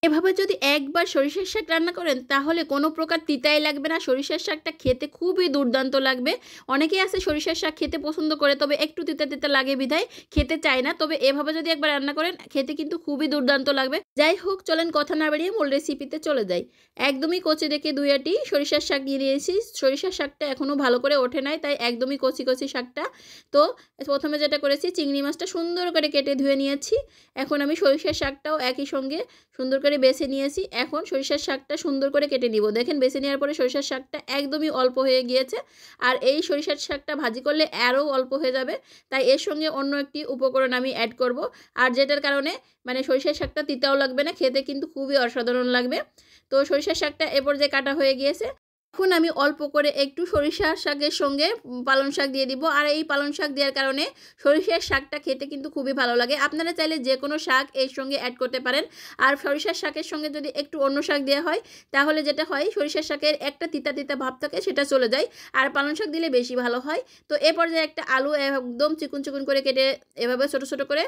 এভাবে যদি একবার সরিষার শাক রান্না করেন তাহলে কোনো প্রকার তিতাই লাগবে না। সরিষার শাকটা খেতে খুবই দুর্দান্ত লাগবে। অনেকেই আছে সরিষার শাক খেতে পছন্দ করে, তবে একটু তিতা তিতা লাগে বিধায় খেতে চায় না। তবে এভাবে যদি একবার রান্না করেন খেতে কিন্তু খুবই দুর্দান্ত লাগবে। যাই হোক, চলেন কথা না বাড়িয়ে মূল রেসিপিতে চলে যাই। একদমই কচি দেখে 2 আটি সরিষার শাক নিয়ে নিয়েছি। সরিষার শাকটা এখনও ভালো করে ওঠে নাই, তাই একদমই কচি কচি শাকটা। তো প্রথমে যেটা করেছি, চিংড়ি মাছটা সুন্দর করে কেটে ধুয়ে নিয়েছি। এখন আমি সরিষার শাকটাও একই সঙ্গে সুন্দর করে বেছে নিয়েছি। এখন সরিষার শাকটা সুন্দর করে কেটে নিব। দেখেন বেছে নেওয়ার পরে সরিষার শাকটা একদমই অল্প হয়ে গিয়েছে। আর এই সরিষার শাকটা ভাজি করলে আরও অল্প হয়ে যাবে, তাই এর সঙ্গে অন্য একটি উপকরণ আমি অ্যাড করব। আর যেটার কারণে মানে সরিষার শাকটা তিতাও লাগবে না, খেতে কিন্তু খুবই অসাধারণ লাগবে। তো সরিষার শাকটা এ পর্যায়ে কাটা হয়ে গিয়েছে। এখন আমি অল্প করে একটু সরিষার শাকের সঙ্গে পালং শাক দিয়ে দিব। আর এই পালং শাক দেওয়ার কারণে সরিষার শাকটা খেতে কিন্তু খুবই ভালো লাগে। আপনারা চাইলে যে কোনো শাক এর সঙ্গে অ্যাড করতে পারেন। আর সরিষার শাকের সঙ্গে যদি একটু অন্য শাক দেওয়া হয় তাহলে যেটা হয়, সরিষার শাকের একটা তিতা তিতা ভাব থাকে সেটা চলে যায়, আর পালং শাক দিলে বেশি ভালো হয়। তো এ পর্যায়ে একটা আলু একদম চিকুন চিকুন করে কেটে এভাবে ছোটো ছোটো করে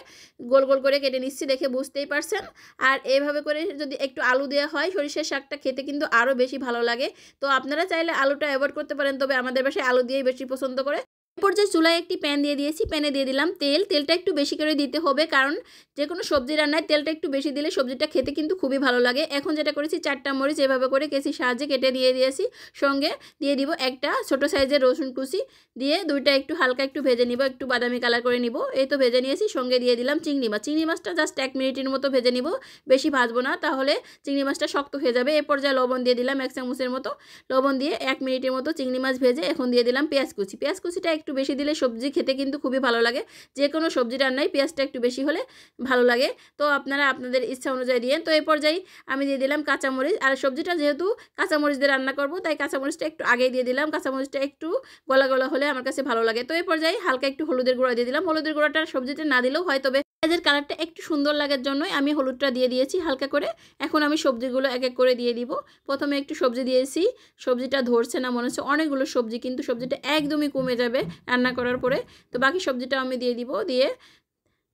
গোল গোল করে কেটে নিচ্ছি, দেখে বুঝতেই পারছেন। আর এভাবে করে যদি একটু আলু দেওয়া হয় সরিষার শাকটা খেতে কিন্তু আরও বেশি ভালো লাগে। তো আপনারা চাইলে আলুটা অ্যাভয়েড করতে পারেন, তবে আমাদের বাসায় আলু দিয়েই বেশি পছন্দ করে। এরপর যে চুলায় একটি প্যান দিয়ে দিয়েছি, প্যানে দিয়ে দিলাম তেল। তেলটা একটু বেশি করে দিতে হবে, কারণ যে কোনো সবজি রান্নায় তেলটা একটু বেশি দিলে সবজিটা খেতে কিন্তু খুবই ভালো লাগে। এখন যেটা করেছি, 4টা মরিচ এভাবে করে কেসির সাহায্যে কেটে দিয়ে দিয়েছি। সঙ্গে দিয়ে দিব একটা ছোটো সাইজের রসুন কুচি, দিয়ে দুইটা একটু হালকা একটু ভেজে নিব, একটু বাদামি কালার করে নিব। এই তো ভেজে নিয়েছি। সঙ্গে দিয়ে দিলাম চিংড়ি মাছ। চিংড়ি মাছটা জাস্ট 1 মিনিটের মতো ভেজে নিব, বেশি ভাজবো না, তাহলে চিংড়ি মাছটা শক্ত হয়ে যাবে। এ পর্যায়ে লবণ দিয়ে দিলাম 1 চামচের মতো। লবণ দিয়ে 1 মিনিটের মতো চিংড়ি মাছ ভেজে এখন দিয়ে দিলাম পেঁয়াজ কুচি। পেঁয়াজ কুচিটা একটু বেশি দিলে সবজি খেতে কিন্তু খুবই ভালো লাগে। যে কোনো সবজি রান্নায় পেঁয়াজটা একটু বেশি হলে ভালো লাগে। তো আপনারা আপনাদের ইচ্ছা অনুযায়ী দিয়েন। তো এই পর্যায়ে আমি দিয়ে দিলাম কাঁচামরিচ। আর সবজিটা যেহেতু কাঁচামরিচ দিয়ে রান্না করব, তাই কাঁচামরিচটা একটু আগেই দিয়ে দিলাম। কাঁচামরিচটা একটু গলা গলা হলে আমার কাছে ভালো লাগে। তো এই পর্যায়ে হালকা একটু হলুদের গুঁড়া দিয়ে দিলাম। হলুদের গুঁড়াটা সবজিতে না দিলেও হয়, তবে পেঁয়াজের কালারটা একটু সুন্দর লাগার জন্যই আমি হলুদটা দিয়ে দিয়েছি হালকা করে। এখন আমি সবজিগুলো এক এক করে দিয়ে দিব। প্রথমে একটু সবজি দিয়েছি, সবজিটা ধরছে না, মনে হচ্ছে অনেকগুলো সবজি, কিন্তু সবজিটা একদমই কমে যাবে রান্না করার পরে। তো বাকি সবজিটা আমি দিয়ে দিব, দিয়ে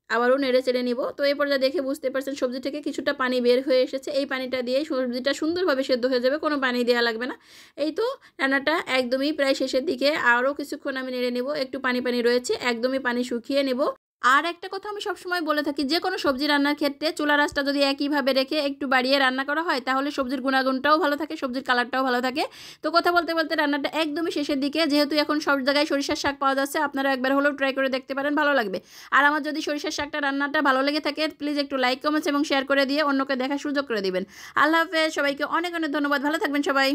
আবারও নেড়ে চেড়ে নিব। তো এই পর্যায়ে দেখে বুঝতে পারছেন সবজি থেকে কিছুটা পানি বের হয়ে এসেছে। এই পানিটা দিয়ে সবজিটা সুন্দরভাবে সেদ্ধ হয়ে যাবে, কোনো পানি দেওয়া লাগবে না। এই তো রান্নাটা একদমই প্রায় শেষের দিকে। আরও কিছুক্ষণ আমি নেড়ে নেব, একটু পানি পানি রয়েছে, একদমই পানি শুকিয়ে নেব। আর একটা কথা আমি সবসময় বলে থাকি, যে কোনো সবজি রান্নার ক্ষেত্রে চুলার আঁচটা যদি একইভাবে রেখে একটু বাড়িয়ে রান্না করা হয় তাহলে সবজির গুণাগুণটাও ভালো থাকে, সবজির কালারটাও ভালো থাকে। তো কথা বলতে বলতে রান্নাটা একদমই শেষের দিকে। যেহেতু এখন সব জায়গায় সরিষার শাক পাওয়া যাচ্ছে, আপনারা একবার হলেও ট্রাই করে দেখতে পারেন, ভালো লাগবে। আর আমার যদি সরিষার শাকটা রান্নাটা ভালো লেগে থাকে প্লিজ একটু লাইক কমেন্টস এবং শেয়ার করে দিয়ে অন্যকে দেখার সুযোগ করে দিবেন। আল্লাহ হাফেজ, সবাইকে অনেক অনেক ধন্যবাদ, ভালো থাকবেন সবাই।